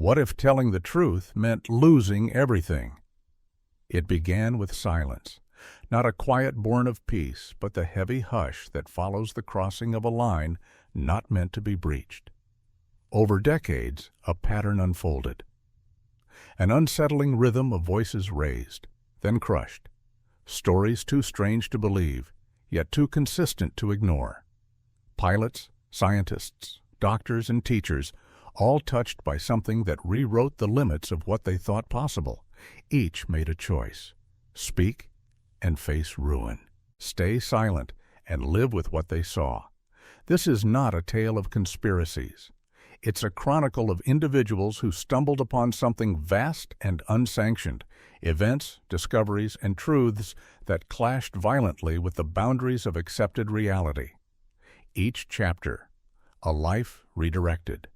What if telling the truth meant losing everything? It began with silence, not a quiet born of peace, but the heavy hush that follows the crossing of a line not meant to be breached. Over decades, a pattern unfolded. An unsettling rhythm of voices raised, then crushed. Stories too strange to believe, yet too consistent to ignore. Pilots, scientists, doctors, and teachers, all touched by something that rewrote the limits of what they thought possible. Each made a choice: speak and face ruin, stay silent and live with what they saw. This is not a tale of conspiracies. It's a chronicle of individuals who stumbled upon something vast and unsanctioned, events, discoveries, and truths that clashed violently with the boundaries of accepted reality. Each chapter, a life redirected.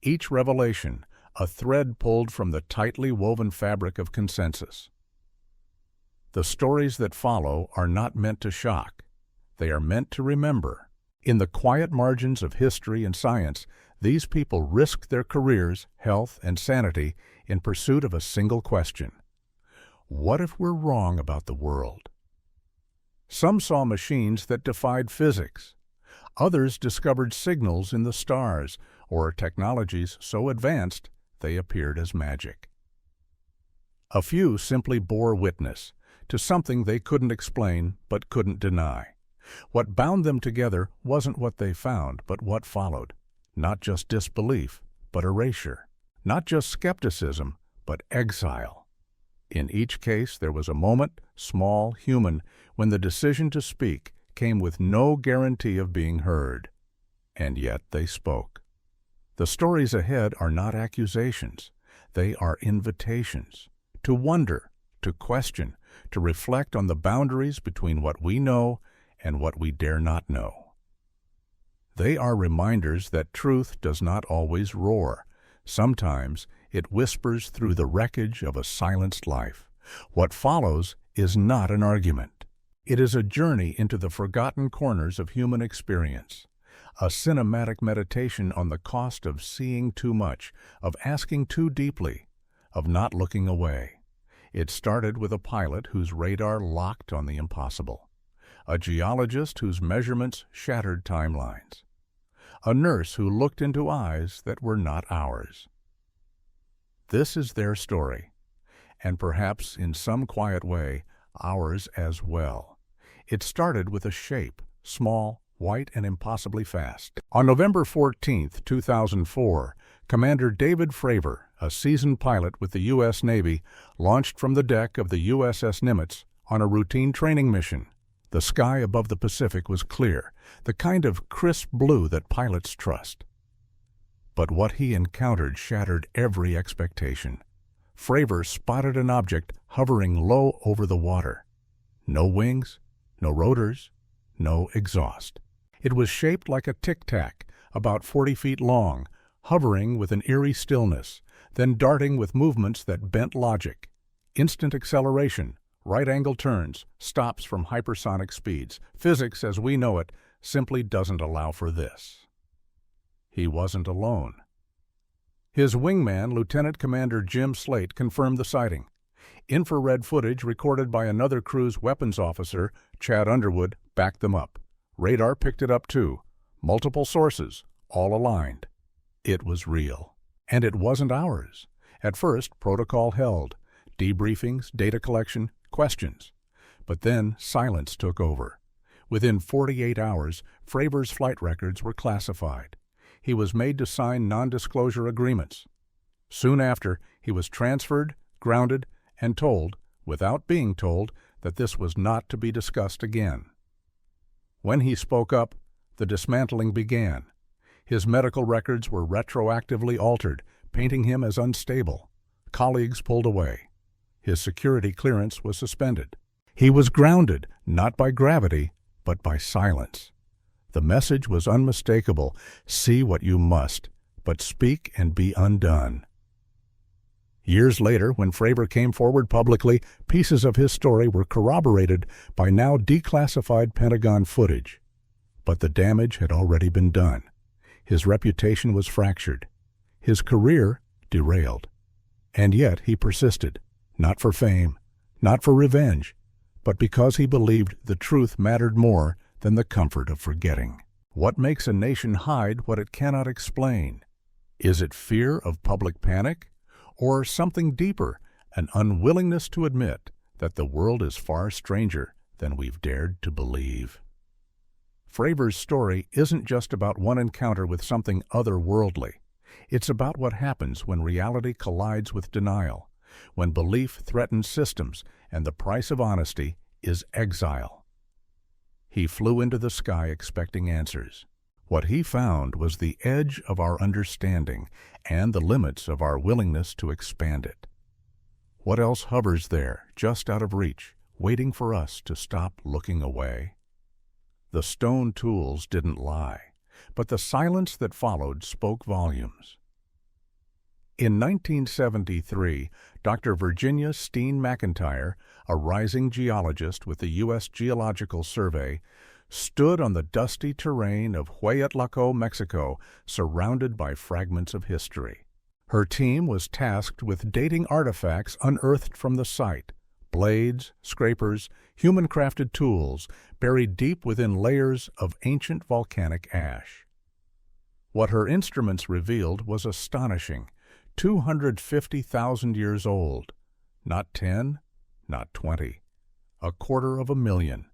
Each revelation, a thread pulled from the tightly woven fabric of consensus. The stories that follow are not meant to shock. They are meant to remember. In the quiet margins of history and science, these people risked their careers, health, and sanity in pursuit of a single question: what if we're wrong about the world? Some saw machines that defied physics. Others discovered signals in the stars, or technologies so advanced they appeared as magic. A few simply bore witness to something they couldn't explain but couldn't deny. What bound them together wasn't what they found, but what followed. Not just disbelief, but erasure. Not just skepticism, but exile. In each case, there was a moment, small, human, when the decision to speak came with no guarantee of being heard. And yet they spoke. The stories ahead are not accusations. They are invitations to wonder, to question, to reflect on the boundaries between what we know and what we dare not know. They are reminders that truth does not always roar. Sometimes it whispers through the wreckage of a silenced life. What follows is not an argument. It is a journey into the forgotten corners of human experience, a cinematic meditation on the cost of seeing too much, of asking too deeply, of not looking away. It started with a pilot whose radar locked on the impossible, a geologist whose measurements shattered timelines, a nurse who looked into eyes that were not ours. This is their story, and perhaps in some quiet way, ours as well. It started with a shape, small, white, and impossibly fast. On November 14, 2004, Commander David Fravor, a seasoned pilot with the U.S. Navy, launched from the deck of the USS Nimitz on a routine training mission. The sky above the Pacific was clear, the kind of crisp blue that pilots trust. But what he encountered shattered every expectation. Fravor spotted an object hovering low over the water. No wings, no rotors, no exhaust. It was shaped like a tic-tac, about 40 feet long, hovering with an eerie stillness, then darting with movements that bent logic. Instant acceleration, right-angle turns, stops from hypersonic speeds. Physics, as we know it, simply doesn't allow for this. He wasn't alone. His wingman, Lieutenant Commander Jim Slate, confirmed the sighting. Infrared footage recorded by another crew's weapons officer, Chad Underwood, backed them up. Radar picked it up too. Multiple sources, all aligned. It was real. And it wasn't ours. At first, protocol held. Debriefings, data collection, questions. But then silence took over. Within 48 hours, Fravor's flight records were classified. He was made to sign non-disclosure agreements. Soon after, he was transferred, grounded, and told, without being told, that this was not to be discussed again. When he spoke up, the dismantling began. His medical records were retroactively altered, painting him as unstable. Colleagues pulled away. His security clearance was suspended. He was grounded, not by gravity, but by silence. The message was unmistakable: see what you must, but speak and be undone. Years later, when Fravor came forward publicly, pieces of his story were corroborated by now declassified Pentagon footage. But the damage had already been done. His reputation was fractured. His career derailed. And yet he persisted, not for fame, not for revenge, but because he believed the truth mattered more than the comfort of forgetting. What makes a nation hide what it cannot explain? Is it fear of public panic? Or something deeper, an unwillingness to admit that the world is far stranger than we've dared to believe? Fravor's story isn't just about one encounter with something otherworldly. It's about what happens when reality collides with denial, when belief threatens systems, and the price of honesty is exile. He flew into the sky expecting answers. What he found was the edge of our understanding and the limits of our willingness to expand it. What else hovers there, just out of reach, waiting for us to stop looking away? The stone tools didn't lie, but the silence that followed spoke volumes. In 1973, Dr. Virginia Steen-mcintyre, a rising geologist with the U.S. Geological Survey, stood on the dusty terrain of Hueyatlaco, Mexico, surrounded by fragments of history. Her team was tasked with dating artifacts unearthed from the site: blades, scrapers, human-crafted tools buried deep within layers of ancient volcanic ash. What her instruments revealed was astonishing: 250,000 years old. Not 10, not 20, 250,000.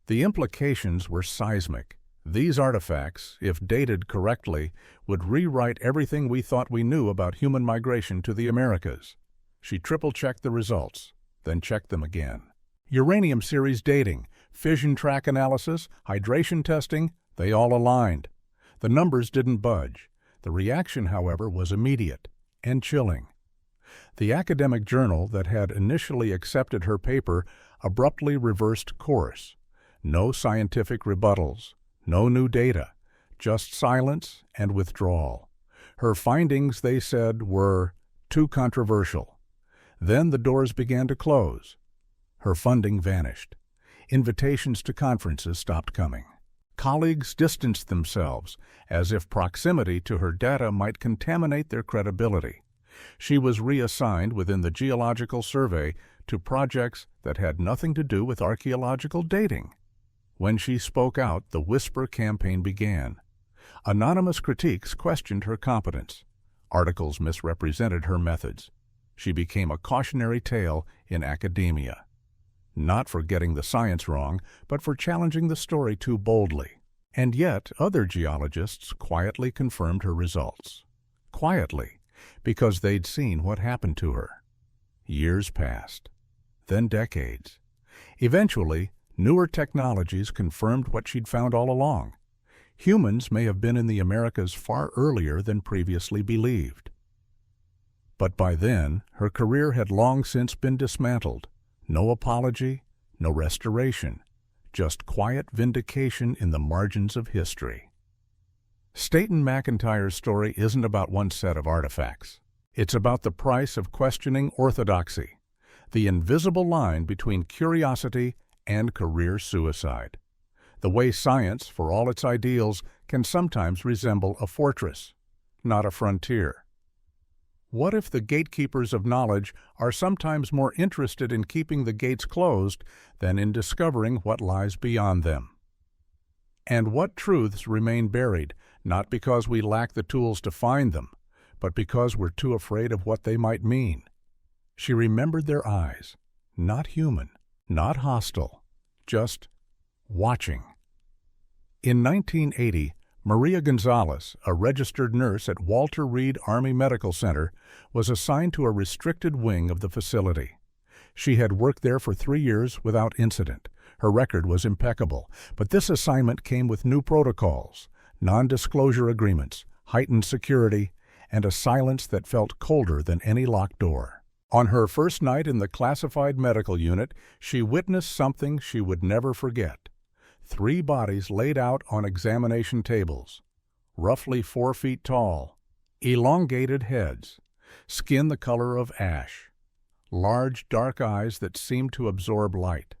The implications were seismic. These artifacts, if dated correctly, would rewrite everything we thought we knew about human migration to the Americas. She triple-checked the results, then checked them again. Uranium series dating, fission track analysis, hydration testing, they all aligned. The numbers didn't budge. The reaction, however, was immediate and chilling. The academic journal that had initially accepted her paper abruptly reversed course. No scientific rebuttals, no new data, just silence and withdrawal. Her findings, they said, were too controversial. Then the doors began to close. Her funding vanished. Invitations to conferences stopped coming. Colleagues distanced themselves, as if proximity to her data might contaminate their credibility. She was reassigned within the Geological Survey to projects that had nothing to do with archaeological dating. When she spoke out, the whisper campaign began. Anonymous critiques questioned her competence. Articles misrepresented her methods. She became a cautionary tale in academia. Not for getting the science wrong, but for challenging the story too boldly. And yet, other geologists quietly confirmed her results. Quietly, because they'd seen what happened to her. Years passed, then decades. Eventually, newer technologies confirmed what she'd found all along. Humans may have been in the Americas far earlier than previously believed. But by then, her career had long since been dismantled. No apology, no restoration, just quiet vindication in the margins of history. Steen-mcintyre's story isn't about one set of artifacts. It's about the price of questioning orthodoxy, the invisible line between curiosity and career suicide. The way science, for all its ideals, can sometimes resemble a fortress, not a frontier. What if the gatekeepers of knowledge are sometimes more interested in keeping the gates closed than in discovering what lies beyond them? And what truths remain buried, not because we lack the tools to find them, but because we're too afraid of what they might mean? She remembered their eyes, not human, not hostile, just watching. In 1980, Maria Gonzalez, a registered nurse at Walter Reed Army Medical Center, was assigned to a restricted wing of the facility. She had worked there for 3 years without incident. Her record was impeccable, but this assignment came with new protocols, non-disclosure agreements, heightened security, and a silence that felt colder than any locked door. On her first night in the classified medical unit, she witnessed something she would never forget. 3 bodies laid out on examination tables, roughly 4 feet tall, elongated heads, skin the color of ash, large dark eyes that seemed to absorb light.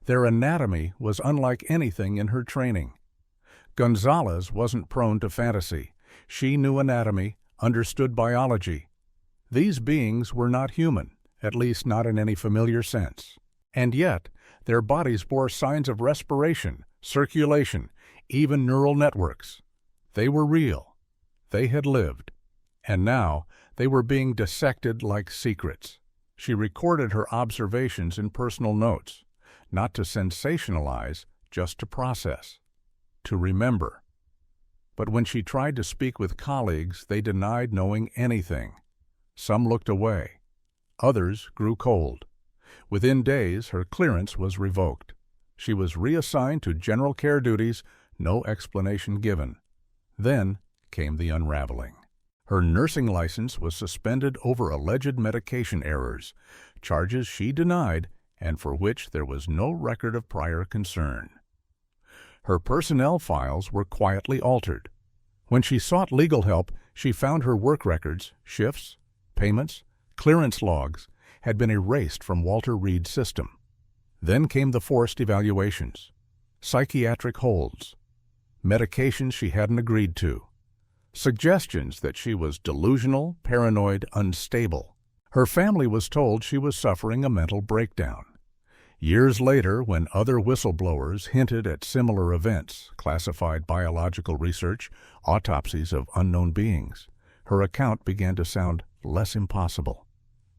Their anatomy was unlike anything in her training. Gonzalez wasn't prone to fantasy. She knew anatomy understood biology. These beings were not human, at least not in any familiar sense. And yet, their bodies bore signs of respiration, circulation, even neural networks. They were real. They had lived. And now, they were being dissected like secrets. She recorded her observations in personal notes, not to sensationalize, just to process, to remember. But when she tried to speak with colleagues, they denied knowing anything. Some looked away. Others grew cold. Within days, her clearance was revoked. She was reassigned to general care duties, no explanation given. Then came the unraveling. Her nursing license was suspended over alleged medication errors, charges she denied and for which there was no record of prior concern. Her personnel files were quietly altered. When she sought legal help, she found her work records, shifts, payments, clearance logs had been erased from Walter Reed's system. Then came the forced evaluations, psychiatric holds, medications she hadn't agreed to, suggestions that she was delusional, paranoid, unstable. Her family was told she was suffering a mental breakdown. Years later, when other whistleblowers hinted at similar events, classified biological research, autopsies of unknown beings, her account began to sound less impossible.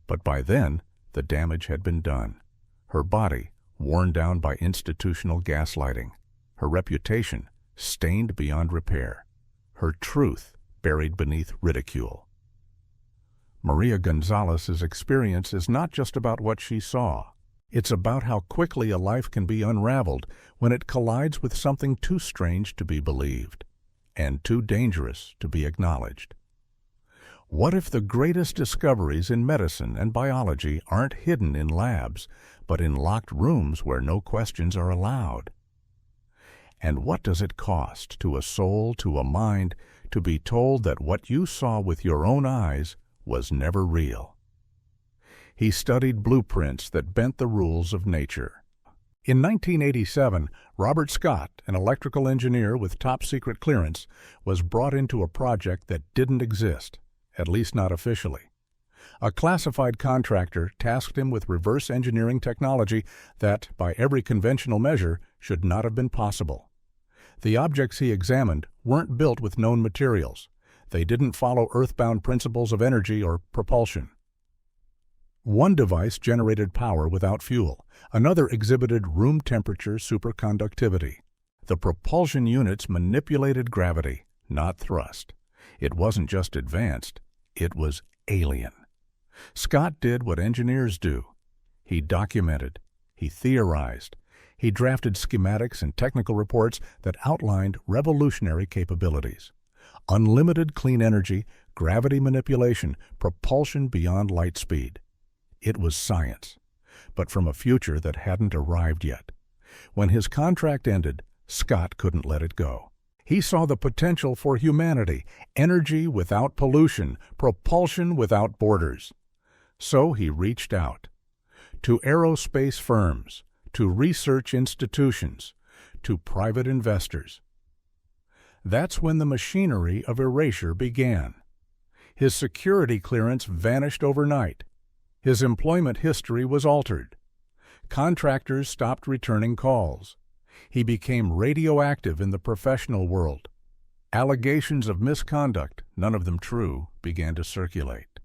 But by then, the damage had been done. Her body, worn down by institutional gaslighting. Her reputation, stained beyond repair. Her truth, buried beneath ridicule. Maria Gonzalez's experience is not just about what she saw. It's about how quickly a life can be unraveled when it collides with something too strange to be believed, and too dangerous to be acknowledged. What if the greatest discoveries in medicine and biology aren't hidden in labs, but in locked rooms where no questions are allowed? And what does it cost to a soul, to a mind, to be told that what you saw with your own eyes was never real? He studied blueprints that bent the rules of nature. In 1987, Robert Scott, an electrical engineer with top-secret clearance, was brought into a project that didn't exist, at least not officially. A classified contractor tasked him with reverse engineering technology that, by every conventional measure, should not have been possible. The objects he examined weren't built with known materials. They didn't follow earthbound principles of energy or propulsion. One device generated power without fuel. Another exhibited room temperature superconductivity. The propulsion units manipulated gravity, not thrust. It wasn't just advanced, it was alien. Scott did what engineers do. He documented, he theorized, he drafted schematics and technical reports that outlined revolutionary capabilities. Unlimited clean energy, gravity manipulation, propulsion beyond light speed. It was science, but from a future that hadn't arrived yet. When his contract ended, Scott couldn't let it go. He saw the potential for humanity, energy without pollution, propulsion without borders. So he reached out to aerospace firms, to research institutions, to private investors. That's when the machinery of erasure began. His security clearance vanished overnight. His employment history was altered. Contractors stopped returning calls. He became radioactive in the professional world. Allegations of misconduct, none of them true, began to circulate.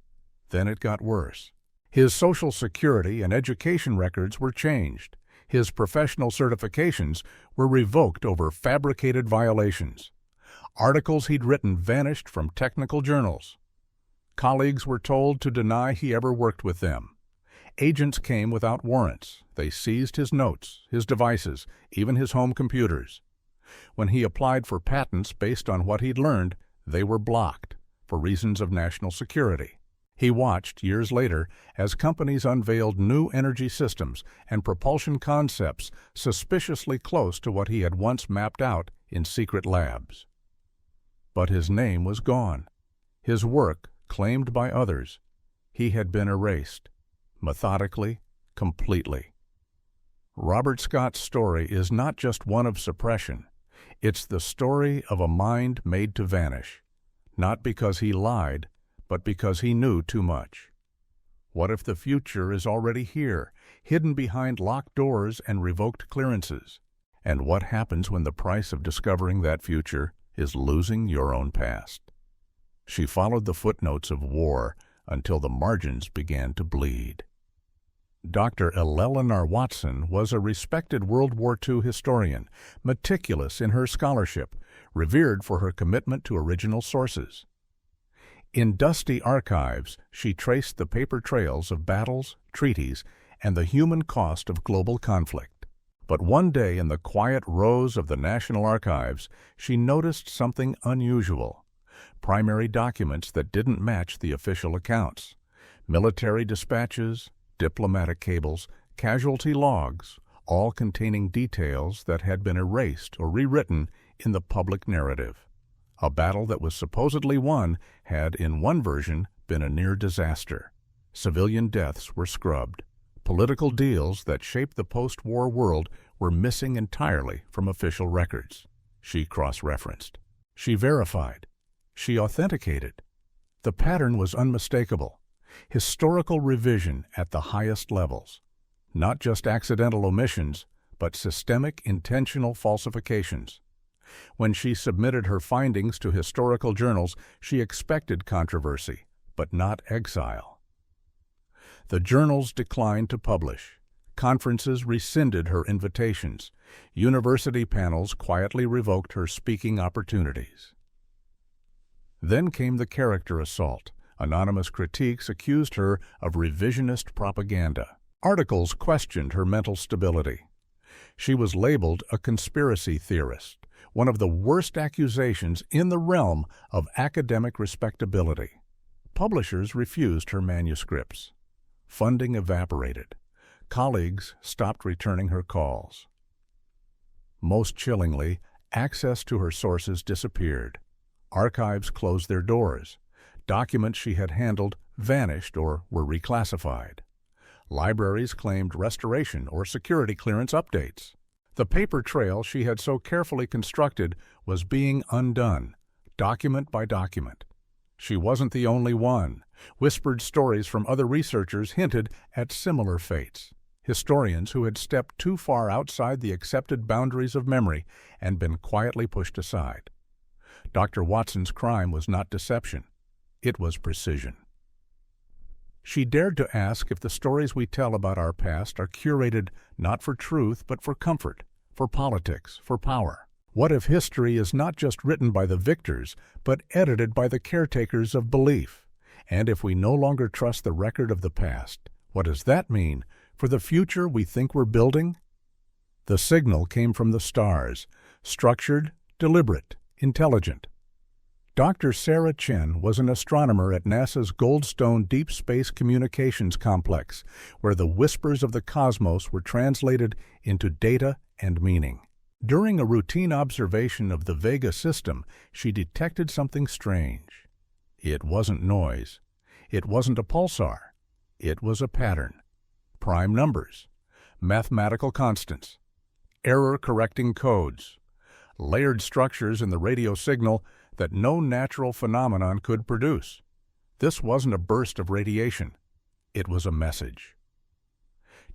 Then it got worse. His Social Security and education records were changed. His professional certifications were revoked over fabricated violations. Articles he'd written vanished from technical journals. Colleagues were told to deny he ever worked with them. Agents came without warrants. They seized his notes, his devices, even his home computers. When he applied for patents based on what he'd learned, they were blocked for reasons of national security. He watched, years later, as companies unveiled new energy systems and propulsion concepts suspiciously close to what he had once mapped out in secret labs. But his name was gone. His work, claimed by others, he had been erased, methodically, completely. Robert Scott's story is not just one of suppression. It's the story of a mind made to vanish, Not because he lied, but because he knew too much. What if the future is already here, hidden behind locked doors and revoked clearances? And what happens when the price of discovering that future is losing your own past? She followed the footnotes of war until the margins began to bleed. Dr. Eleanor Watson was a respected World War II historian, meticulous in her scholarship, revered for her commitment to original sources. In dusty archives, she traced the paper trails of battles, treaties, and the human cost of global conflict. But one day in the quiet rows of the National Archives, she noticed something unusual. Primary documents that didn't match the official accounts. Military dispatches, diplomatic cables, casualty logs, all containing details that had been erased or rewritten in the public narrative. A battle that was supposedly won had, in one version, been a near disaster. Civilian deaths were scrubbed. Political deals that shaped the post-war world were missing entirely from official records. She cross-referenced. She verified. She authenticated. The pattern was unmistakable. Historical revision at the highest levels. Not just accidental omissions, but systemic, intentional falsifications. When she submitted her findings to historical journals, she expected controversy, but not exile. The journals declined to publish. Conferences rescinded her invitations. University panels quietly revoked her speaking opportunities. Then came the character assault. Anonymous critiques accused her of revisionist propaganda. Articles questioned her mental stability. She was labeled a conspiracy theorist, one of the worst accusations in the realm of academic respectability. Publishers refused her manuscripts. Funding evaporated. Colleagues stopped returning her calls. Most chillingly, access to her sources disappeared. Archives closed their doors. Documents she had handled vanished or were reclassified. Libraries claimed restoration or security clearance updates. The paper trail she had so carefully constructed was being undone, document by document. She wasn't the only one. Whispered stories from other researchers hinted at similar fates. Historians who had stepped too far outside the accepted boundaries of memory and been quietly pushed aside. Dr. Watson's crime was not deception. It was precision. She dared to ask if the stories we tell about our past are curated not for truth but for comfort, for politics, for power. What if history is not just written by the victors, but edited by the caretakers of belief? And if we no longer trust the record of the past, what does that mean for the future we think we're building? The signal came from the stars, structured, deliberate, intelligent. Dr. Sarah Chen was an astronomer at NASA's Goldstone Deep Space Communications Complex, where the whispers of the cosmos were translated into data and meaning. During a routine observation of the Vega system, she detected something strange. It wasn't noise. It wasn't a pulsar. It was a pattern. Prime numbers, mathematical constants, error-correcting codes, layered structures in the radio signal that no natural phenomenon could produce. This wasn't a burst of radiation. It was a message.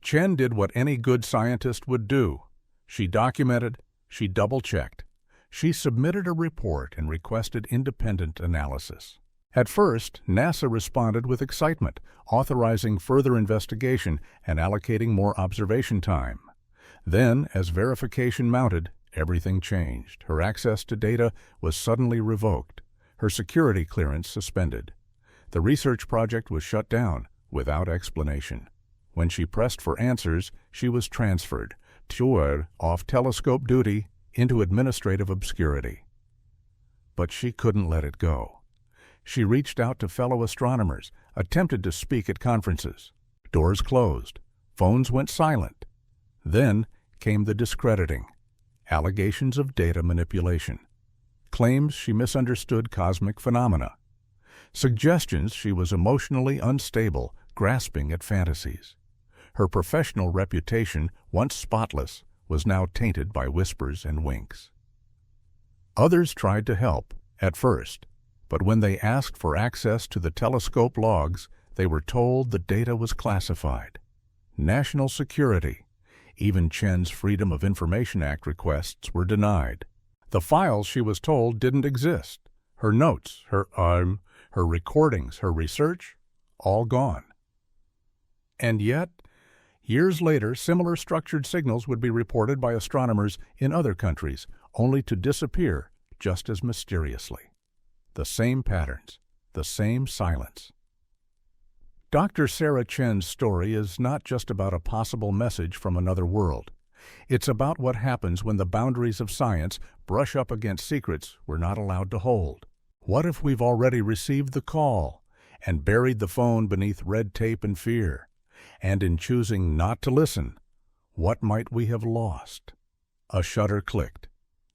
Chen did what any good scientist would do. She documented, she double-checked. She submitted a report and requested independent analysis. At first, NASA responded with excitement, authorizing further investigation and allocating more observation time. Then, as verification mounted, everything changed. Her access to data was suddenly revoked, her security clearance suspended. The research project was shut down without explanation. When she pressed for answers, she was transferred, off telescope duty into administrative obscurity. But she couldn't let it go. She reached out to fellow astronomers, attempted to speak at conferences. Doors closed. Phones went silent. Then came the discrediting. Allegations of data manipulation. Claims she misunderstood cosmic phenomena. Suggestions she was emotionally unstable, grasping at fantasies. Her professional reputation, once spotless, was now tainted by whispers and winks. Others tried to help, at first. But when they asked for access to the telescope logs, they were told the data was classified. National security. Even Chen's Freedom of Information Act requests were denied. The files, she was told, didn't exist. Her notes, her recordings, her research, all gone. And yet, years later, similar structured signals would be reported by astronomers in other countries, only to disappear just as mysteriously. The same patterns, the same silence. Dr. Sarah Chen's story is not just about a possible message from another world. It's about what happens when the boundaries of science brush up against secrets we're not allowed to hold. What if we've already received the call and buried the phone beneath red tape and fear? And in choosing not to listen, what might we have lost? A shutter clicked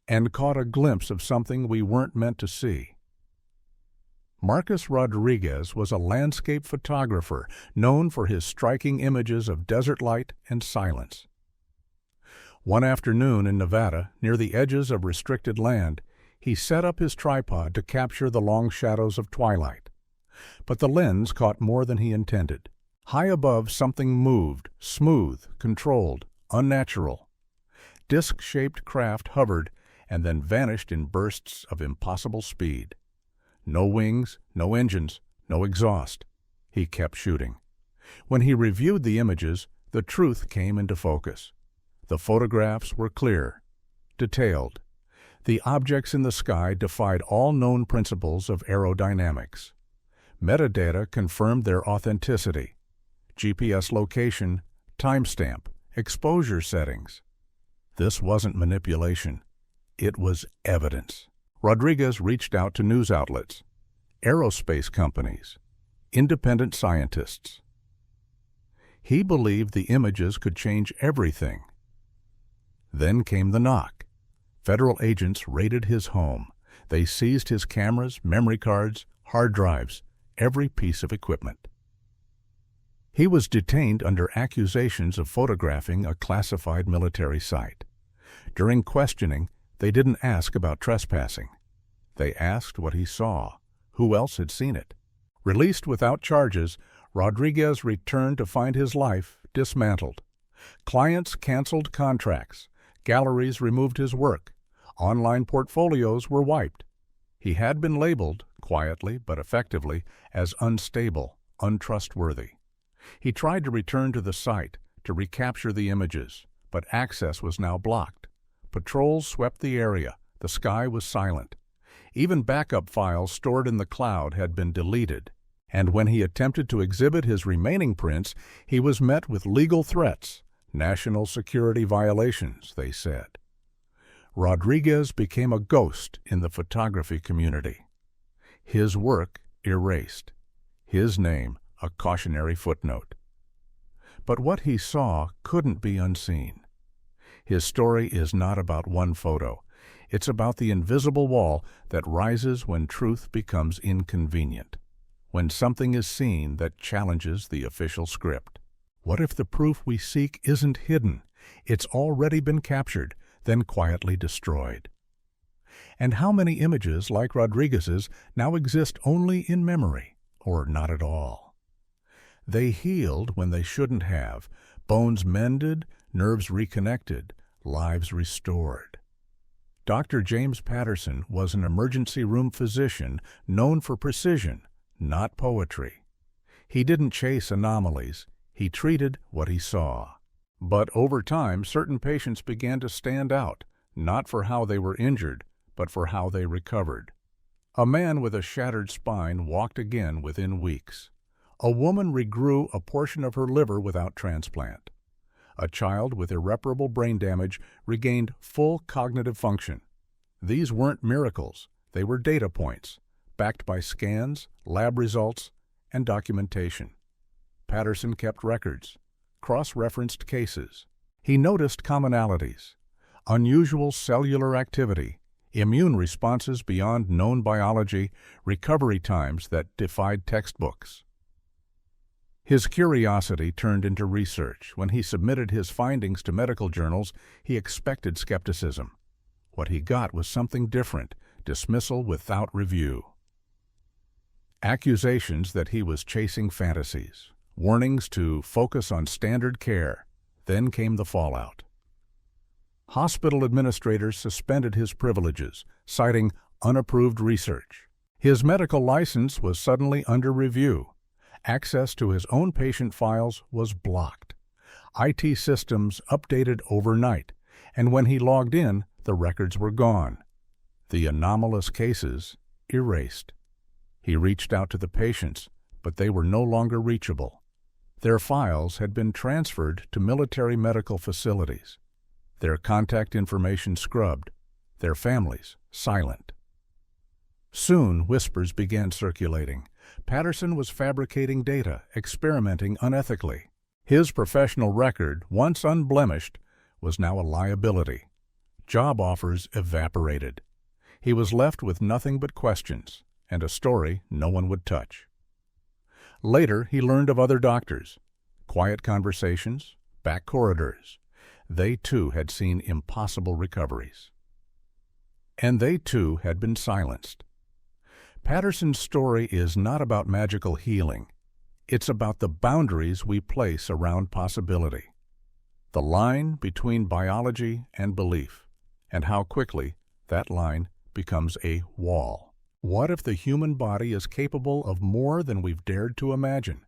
and caught a glimpse of something we weren't meant to see. Marcus Rodriguez was a landscape photographer known for his striking images of desert light and silence. One afternoon in Nevada, near the edges of restricted land, he set up his tripod to capture the long shadows of twilight. But the lens caught more than he intended. High above, something moved, smooth, controlled, unnatural. Disc-shaped craft hovered and then vanished in bursts of impossible speed. No wings, no engines, no exhaust. He kept shooting. When he reviewed the images, the truth came into focus. The photographs were clear, detailed. The objects in the sky defied all known principles of aerodynamics. Metadata confirmed their authenticity. GPS location, timestamp, exposure settings. This wasn't manipulation. It was evidence. Rodriguez reached out to news outlets, aerospace companies, independent scientists. He believed the images could change everything. Then came the knock. Federal agents raided his home. They seized his cameras, memory cards, hard drives, every piece of equipment. He was detained under accusations of photographing a classified military site. During questioning, they didn't ask about trespassing. They asked what he saw, who else had seen it. Released without charges, Rodriguez returned to find his life dismantled. Clients canceled contracts. Galleries removed his work. Online portfolios were wiped. He had been labeled, quietly but effectively, as unstable, untrustworthy. He tried to return to the site, to recapture the images, but access was now blocked. Patrols swept the area. The sky was silent. Even backup files stored in the cloud had been deleted. And when he attempted to exhibit his remaining prints, he was met with legal threats. National security violations, they said. Rodriguez became a ghost in the photography community. His work erased. His name a cautionary footnote. But what he saw couldn't be unseen. His story is not about one photo. It's about the invisible wall that rises when truth becomes inconvenient, when something is seen that challenges the official script. What if the proof we seek isn't hidden? It's already been captured, then quietly destroyed. And how many images like Rodriguez's now exist only in memory, or not at all? They healed when they shouldn't have, bones mended, nerves reconnected, lives restored. Dr. James Patterson was an emergency room physician known for precision, not poetry. He didn't chase anomalies. He treated what he saw. But over time, certain patients began to stand out, not for how they were injured, but for how they recovered. A man with a shattered spine walked again within weeks. A woman regrew a portion of her liver without transplant. A child with irreparable brain damage regained full cognitive function. These weren't miracles. They were data points, backed by scans, lab results, and documentation. Patterson kept records, cross-referenced cases. He noticed commonalities, unusual cellular activity, immune responses beyond known biology, recovery times that defied textbooks. His curiosity turned into research. When he submitted his findings to medical journals, he expected skepticism. What he got was something different, dismissal without review. Accusations that he was chasing fantasies, warnings to focus on standard care. Then came the fallout. Hospital administrators suspended his privileges, citing unapproved research. His medical license was suddenly under review. Access to his own patient files was blocked. IT systems updated overnight, and when he logged in, the records were gone. The anomalous cases erased. He reached out to the patients, but they were no longer reachable. Their files had been transferred to military medical facilities. Their contact information scrubbed, their families silent. Soon, whispers began circulating. Patterson was fabricating data, experimenting unethically. His professional record, once unblemished, was now a liability. Job offers evaporated. He was left with nothing but questions, and a story no one would touch. Later, he learned of other doctors. Quiet conversations, back corridors. They too had seen impossible recoveries. And they too had been silenced. Patterson's story is not about magical healing. It's about the boundaries we place around possibility. The line between biology and belief, and how quickly that line becomes a wall. What if the human body is capable of more than we've dared to imagine?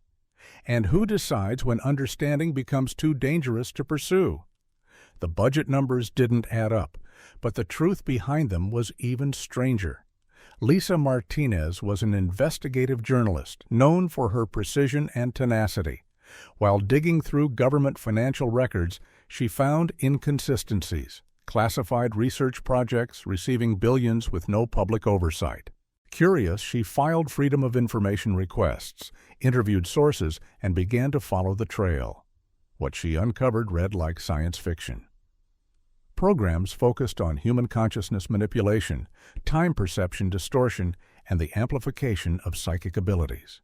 And who decides when understanding becomes too dangerous to pursue? The budget numbers didn't add up, but the truth behind them was even stranger. Lisa Martinez was an investigative journalist known for her precision and tenacity. While digging through government financial records, she found inconsistencies, classified research projects receiving billions with no public oversight. Curious, she filed Freedom of Information requests, interviewed sources, and began to follow the trail. What she uncovered read like science fiction. Programs focused on human consciousness manipulation, time perception distortion, and the amplification of psychic abilities.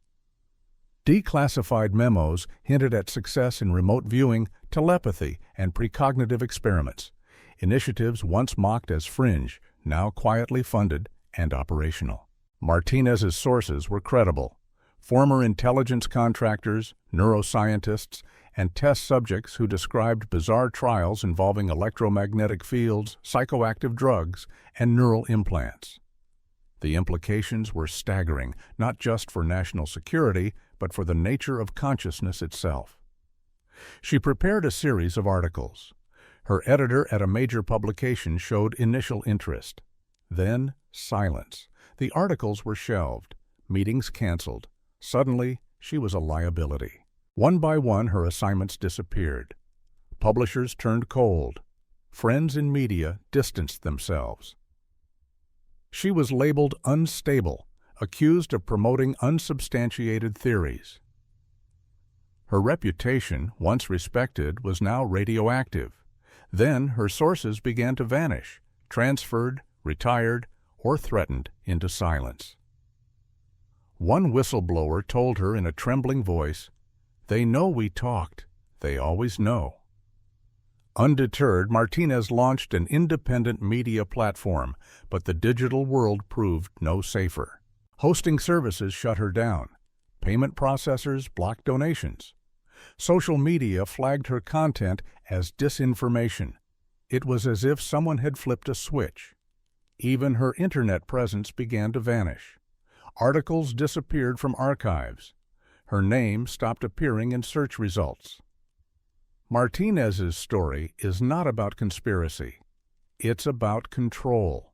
Declassified memos hinted at success in remote viewing, telepathy, and precognitive experiments. Initiatives once mocked as fringe, now quietly funded and operational. Martinez's sources were credible. Former intelligence contractors, neuroscientists, and test subjects who described bizarre trials involving electromagnetic fields, psychoactive drugs, and neural implants. The implications were staggering, not just for national security, but for the nature of consciousness itself. She prepared a series of articles. Her editor at a major publication showed initial interest. Then, silence. The articles were shelved, meetings canceled. Suddenly, she was a liability. One by one, her assignments disappeared. Publishers turned cold. Friends in media distanced themselves. She was labeled unstable, accused of promoting unsubstantiated theories. Her reputation, once respected, was now radioactive. Then her sources began to vanish, transferred, retired, or threatened into silence. One whistleblower told her in a trembling voice, "They know we talked. They always know." Undeterred, Martinez launched an independent media platform, but the digital world proved no safer. Hosting services shut her down. Payment processors blocked donations. Social media flagged her content as disinformation. It was as if someone had flipped a switch. Even her internet presence began to vanish. Articles disappeared from archives. Her name stopped appearing in search results. Martinez's story is not about conspiracy. It's about control.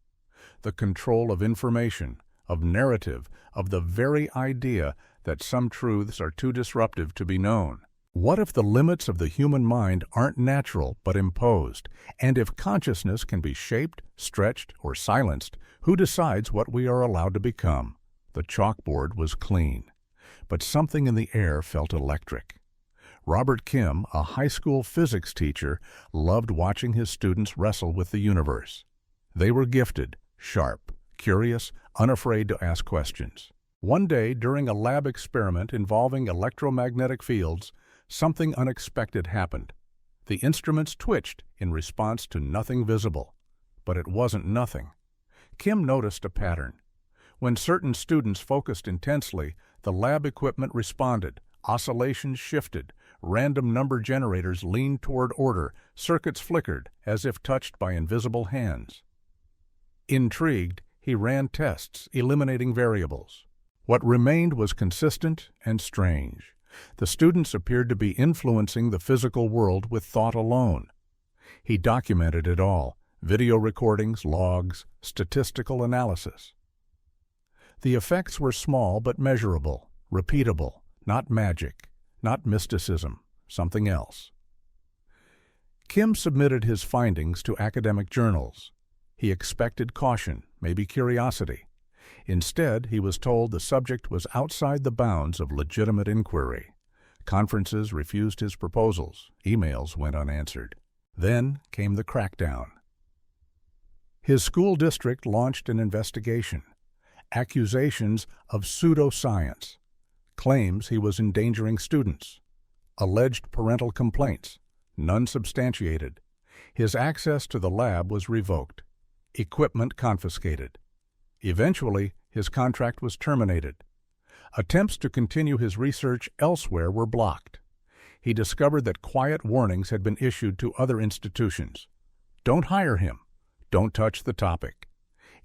The control of information, of narrative, of the very idea that some truths are too disruptive to be known. What if the limits of the human mind aren't natural but imposed? And if consciousness can be shaped, stretched, or silenced, who decides what we are allowed to become? The chalkboard was clean, but something in the air felt electric. Robert Kim, a high school physics teacher, loved watching his students wrestle with the universe. They were gifted, sharp, curious, unafraid to ask questions. One day, during a lab experiment involving electromagnetic fields, something unexpected happened. The instruments twitched in response to nothing visible. But it wasn't nothing. Kim noticed a pattern. When certain students focused intensely, the lab equipment responded, oscillations shifted, random number generators leaned toward order, circuits flickered as if touched by invisible hands. Intrigued, he ran tests, eliminating variables. What remained was consistent and strange. The students appeared to be influencing the physical world with thought alone. He documented it all: video recordings, logs, statistical analysis. The effects were small but measurable, repeatable, not magic, not mysticism, something else. Kim submitted his findings to academic journals. He expected caution, maybe curiosity. Instead, he was told the subject was outside the bounds of legitimate inquiry. Conferences refused his proposals. Emails went unanswered. Then came the crackdown. His school district launched an investigation. Accusations of pseudoscience, claims he was endangering students, alleged parental complaints, none substantiated. His access to the lab was revoked, equipment confiscated. Eventually, his contract was terminated. Attempts to continue his research elsewhere were blocked. He discovered that quiet warnings had been issued to other institutions. Don't hire him. Don't touch the topic.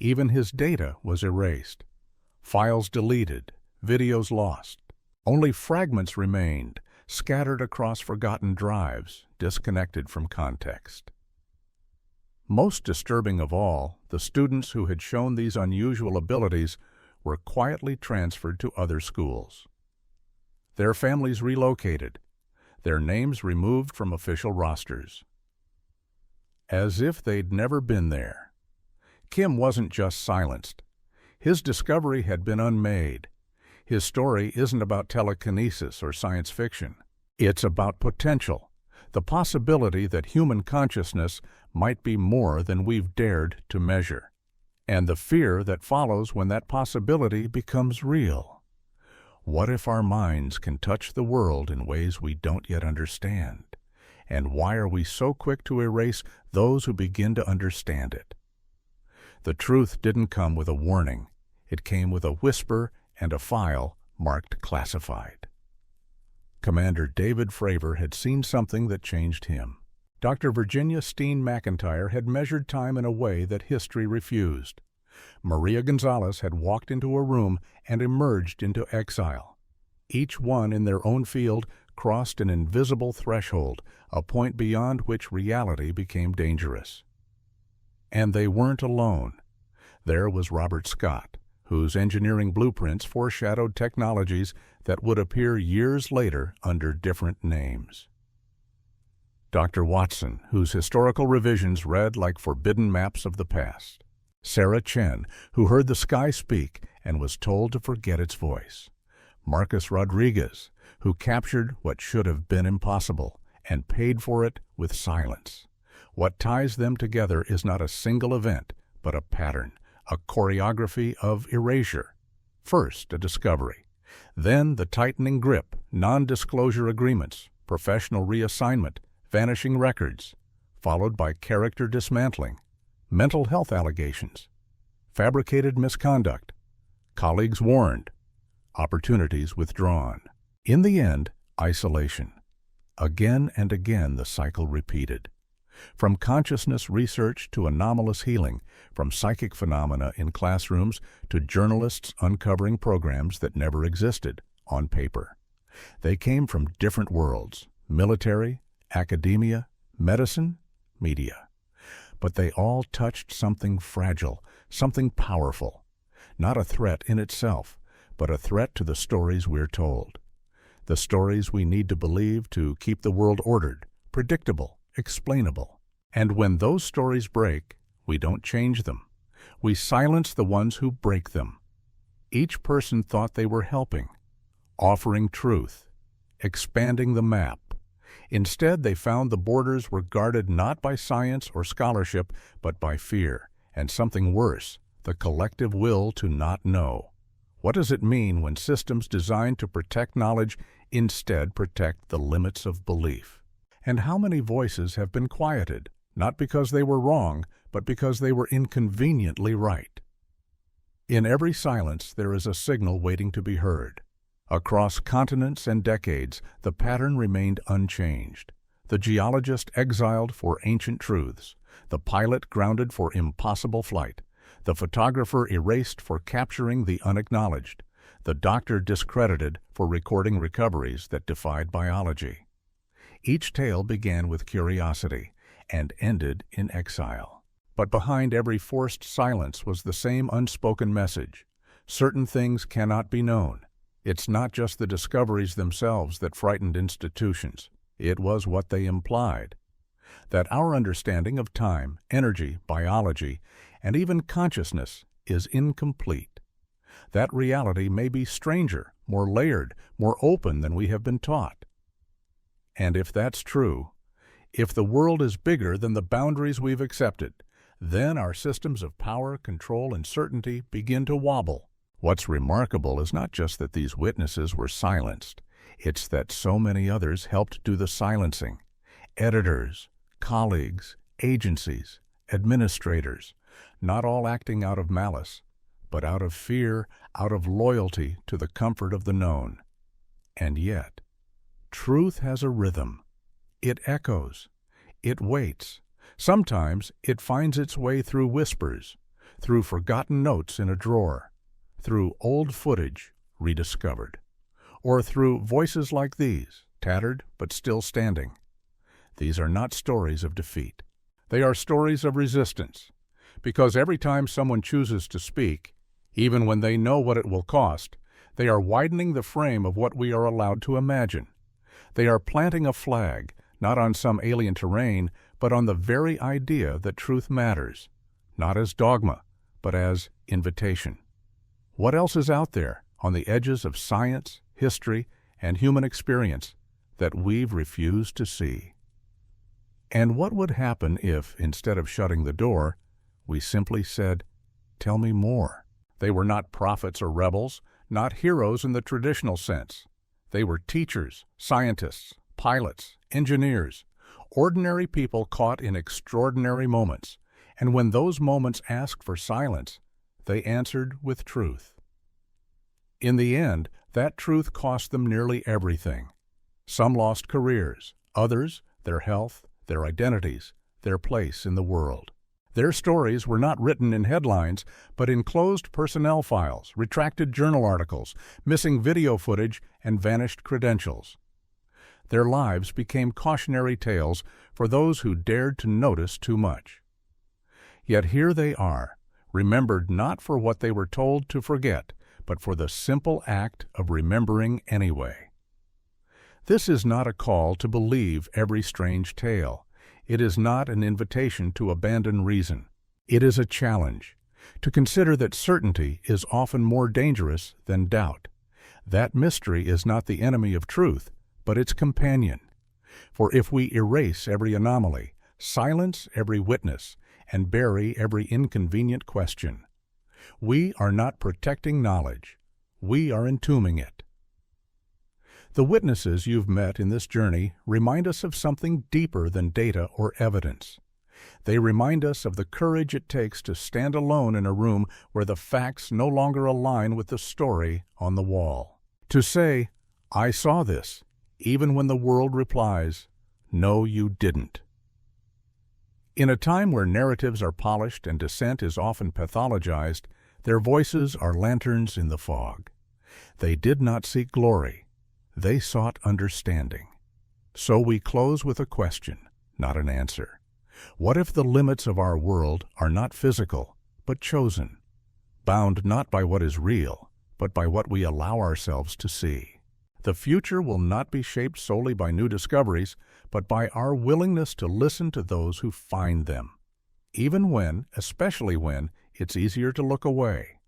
Even his data was erased. Files deleted, videos lost. Only fragments remained, scattered across forgotten drives, disconnected from context. Most disturbing of all, the students who had shown these unusual abilities were quietly transferred to other schools. Their families relocated, their names removed from official rosters. As if they'd never been there. Kim wasn't just silenced. His discovery had been unmade. His story isn't about telekinesis or science fiction. It's about potential, the possibility that human consciousness might be more than we've dared to measure, and the fear that follows when that possibility becomes real. What if our minds can touch the world in ways we don't yet understand? And why are we so quick to erase those who begin to understand it? The truth didn't come with a warning. It came with a whisper and a file marked classified. Commander David Fravor had seen something that changed him. Dr. Virginia Steen-mcintyre had measured time in a way that history refused. Maria Gonzalez had walked into a room and emerged into exile. Each one in their own field crossed an invisible threshold, a point beyond which reality became dangerous. And they weren't alone. There was Robert Scott, whose engineering blueprints foreshadowed technologies that would appear years later under different names. Dr. Watson, whose historical revisions read like forbidden maps of the past. Sarah Chen, who heard the sky speak and was told to forget its voice. Marcus Rodriguez, who captured what should have been impossible and paid for it with silence. What ties them together is not a single event, but a pattern, a choreography of erasure. First, a discovery. Then the tightening grip, non-disclosure agreements, professional reassignment, vanishing records, followed by character dismantling, mental health allegations, fabricated misconduct, colleagues warned, opportunities withdrawn. In the end, isolation. Again and again the cycle repeated. From consciousness research to anomalous healing, from psychic phenomena in classrooms to journalists uncovering programs that never existed on paper. They came from different worlds: military, academia, medicine, media. But they all touched something fragile, something powerful. Not a threat in itself, but a threat to the stories we're told. The stories we need to believe to keep the world ordered, predictable, explainable. And when those stories break, we don't change them. We silence the ones who break them. Each person thought they were helping, offering truth, expanding the map. Instead, they found the borders were guarded not by science or scholarship, but by fear, and something worse, the collective will to not know. What does it mean when systems designed to protect knowledge instead protect the limits of belief? And how many voices have been quieted, not because they were wrong, but because they were inconveniently right? In every silence there is a signal waiting to be heard. Across continents and decades, the pattern remained unchanged. The geologist exiled for ancient truths, the pilot grounded for impossible flight, the photographer erased for capturing the unacknowledged, the doctor discredited for recording recoveries that defied biology. Each tale began with curiosity and ended in exile. But behind every forced silence was the same unspoken message. Certain things cannot be known. It's not just the discoveries themselves that frightened institutions. It was what they implied. That our understanding of time, energy, biology, and even consciousness is incomplete. That reality may be stranger, more layered, more open than we have been taught. And if that's true, if the world is bigger than the boundaries we've accepted, then our systems of power, control, and certainty begin to wobble. What's remarkable is not just that these witnesses were silenced, it's that so many others helped do the silencing. Editors, colleagues, agencies, administrators, not all acting out of malice, but out of fear, out of loyalty to the comfort of the known. And yet, truth has a rhythm. It echoes. It waits. Sometimes it finds its way through whispers, through forgotten notes in a drawer, through old footage rediscovered, or through voices like these, tattered but still standing. These are not stories of defeat. They are stories of resistance, because every time someone chooses to speak, even when they know what it will cost, they are widening the frame of what we are allowed to imagine. They are planting a flag, not on some alien terrain, but on the very idea that truth matters, not as dogma, but as invitation. What else is out there, on the edges of science, history, and human experience, that we've refused to see? And what would happen if, instead of shutting the door, we simply said, "Tell me more"? They were not prophets or rebels, not heroes in the traditional sense. They were teachers, scientists, pilots, engineers, ordinary people caught in extraordinary moments, and when those moments asked for silence, they answered with truth. In the end, that truth cost them nearly everything. Some lost careers, others their health, their identities, their place in the world. Their stories were not written in headlines, but in closed personnel files, retracted journal articles, missing video footage, and vanished credentials. Their lives became cautionary tales for those who dared to notice too much. Yet here they are, remembered not for what they were told to forget, but for the simple act of remembering anyway. This is not a call to believe every strange tale. It is not an invitation to abandon reason. It is a challenge to consider that certainty is often more dangerous than doubt. That mystery is not the enemy of truth, but its companion. For if we erase every anomaly, silence every witness, and bury every inconvenient question, we are not protecting knowledge. We are entombing it. The witnesses you've met in this journey remind us of something deeper than data or evidence. They remind us of the courage it takes to stand alone in a room where the facts no longer align with the story on the wall. To say, "I saw this," even when the world replies, "No, you didn't." In a time where narratives are polished and dissent is often pathologized, their voices are lanterns in the fog. They did not seek glory. They sought understanding. So we close with a question, not an answer. What if the limits of our world are not physical, but chosen, bound not by what is real, but by what we allow ourselves to see? The future will not be shaped solely by new discoveries, but by our willingness to listen to those who find them, even when, especially when, it's easier to look away.